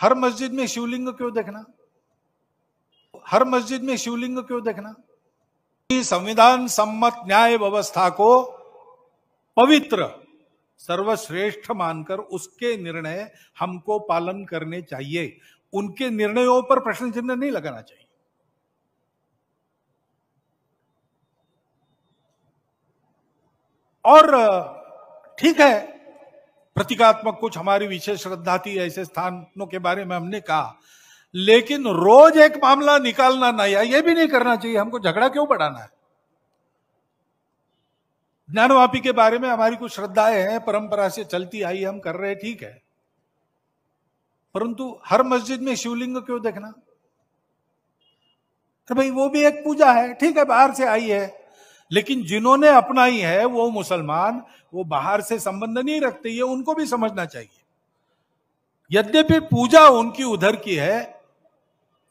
हर मस्जिद में शिवलिंग क्यों देखना? हर मस्जिद में शिवलिंग क्यों देखना? संविधान सम्मत न्याय व्यवस्था को पवित्र सर्वश्रेष्ठ मानकर उसके निर्णय हमको पालन करने चाहिए। उनके निर्णयों पर प्रश्न चिन्ह नहीं लगाना चाहिए। और ठीक है, प्रतीकात्मक कुछ हमारी विशेष श्रद्धा थी, ऐसे स्थानों के बारे में हमने कहा, लेकिन रोज एक मामला निकालना नया, यह भी नहीं करना चाहिए। हमको झगड़ा क्यों बढ़ाना है? ज्ञानवापी के बारे में हमारी कुछ श्रद्धाएं हैं, परंपरा से चलती आई, हम कर रहे, ठीक है, परंतु हर मस्जिद में शिवलिंग क्यों देखना? तो भाई वो भी एक पूजा है, ठीक है, बाहर से आई है, लेकिन जिन्होंने अपनाई है वो मुसलमान, वो बाहर से संबंध नहीं रखते, ये उनको भी समझना चाहिए। यद्यपि पूजा उनकी उधर की है,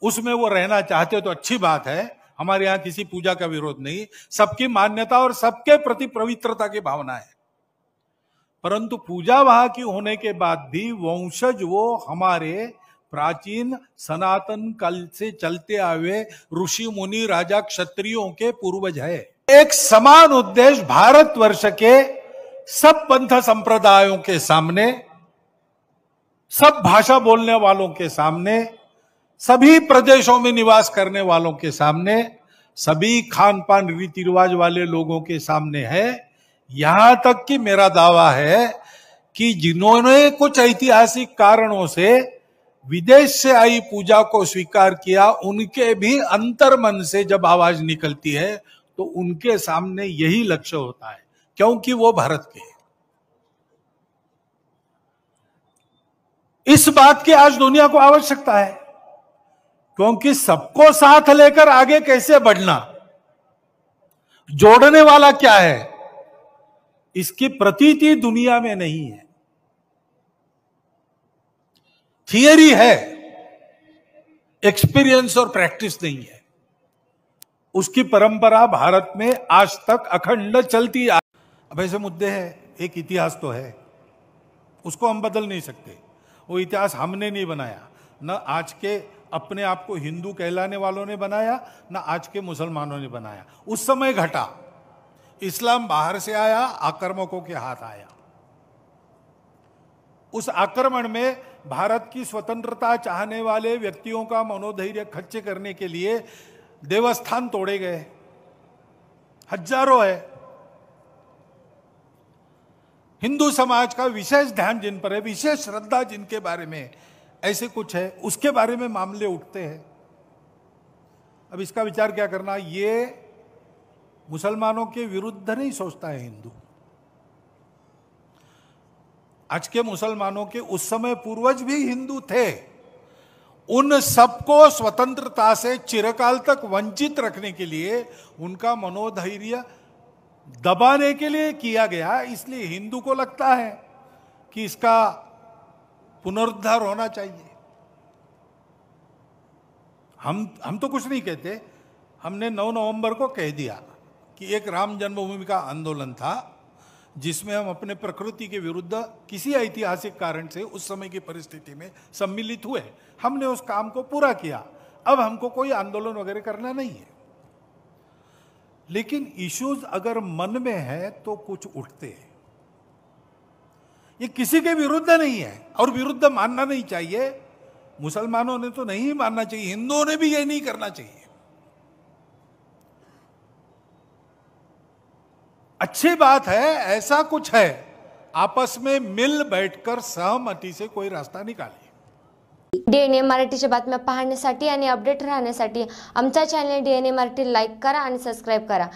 उसमें वो रहना चाहते तो अच्छी बात है, हमारे यहां किसी पूजा का विरोध नहीं, सबकी मान्यता और सबके प्रति पवित्रता की भावना है, परंतु पूजा वहां की होने के बाद भी वंशज वो हमारे प्राचीन सनातन काल से चलते आए ऋषि मुनि राजा क्षत्रियों के पूर्वज है। एक समान उद्देश्य भारतवर्ष के सब पंथ संप्रदायों के सामने, सब भाषा बोलने वालों के सामने, सभी प्रदेशों में निवास करने वालों के सामने, सभी खान पान रीति रिवाज वाले लोगों के सामने है। यहां तक कि मेरा दावा है कि जिन्होंने कुछ ऐतिहासिक कारणों से विदेश से आई पूजा को स्वीकार किया, उनके भी अंतर्मन से जब आवाज निकलती है तो उनके सामने यही लक्ष्य होता है, क्योंकि वो भारत के हैं। इस बात की आज दुनिया को आवश्यकता है, क्योंकि सबको साथ लेकर आगे कैसे बढ़ना, जोड़ने वाला क्या है, इसकी प्रतीति दुनिया में नहीं है। थियरी है, एक्सपीरियंस और प्रैक्टिस नहीं है। उसकी परंपरा भारत में आज तक अखंड चलती आ। अब ऐसे मुद्दे हैं, एक इतिहास तो है, उसको हम बदल नहीं सकते। वो इतिहास हमने नहीं बनाया, न आज के अपने आप को हिंदू कहलाने वालों ने बनाया, न आज के मुसलमानों ने बनाया। उस समय घटा, इस्लाम बाहर से आया, आक्रमकों के हाथ आया। उस आक्रमण में भारत की स्वतंत्रता चाहने वाले व्यक्तियों का मनोधैर्य खच्चे करने के लिए देवस्थान तोड़े गए, हजारों है। हिंदू समाज का विशेष ध्यान जिन पर है, विशेष श्रद्धा जिनके बारे में ऐसे कुछ है, उसके बारे में मामले उठते हैं। अब इसका विचार क्या करना, ये मुसलमानों के विरुद्ध नहीं सोचता है हिंदू। आज के मुसलमानों के उस समय पूर्वज भी हिंदू थे। उन सबको स्वतंत्रता से चिरकाल तक वंचित रखने के लिए, उनका मनोधैर्य दबाने के लिए किया गया। इसलिए हिंदू को लगता है कि इसका पुनरुद्धार होना चाहिए। हम तो कुछ नहीं कहते, हमने 9 नवंबर को कह दिया कि एक राम जन्मभूमि का आंदोलन था, जिसमें हम अपने प्रकृति के विरुद्ध किसी ऐतिहासिक कारण से उस समय की परिस्थिति में सम्मिलित हुए। हमने उस काम को पूरा किया। अब हमको कोई आंदोलन वगैरह करना नहीं है, लेकिन इश्यूज अगर मन में है तो कुछ उठते हैं। ये किसी के विरुद्ध नहीं है और विरुद्ध मानना नहीं चाहिए। मुसलमानों ने तो नहीं मानना चाहिए, हिंदुओं ने भी ये नहीं करना चाहिए। अच्छी बात है, ऐसा कुछ है, आपस में मिल बैठकर सहमति से कोई रास्ता निकालिए। डीएनए मराठीच्या बातम्या पाहण्यासाठी आणि अपडेट राहण्यासाठी आमचा चॅनल डीएनए मराठी लाईक करा आणि सबस्क्राइब करा।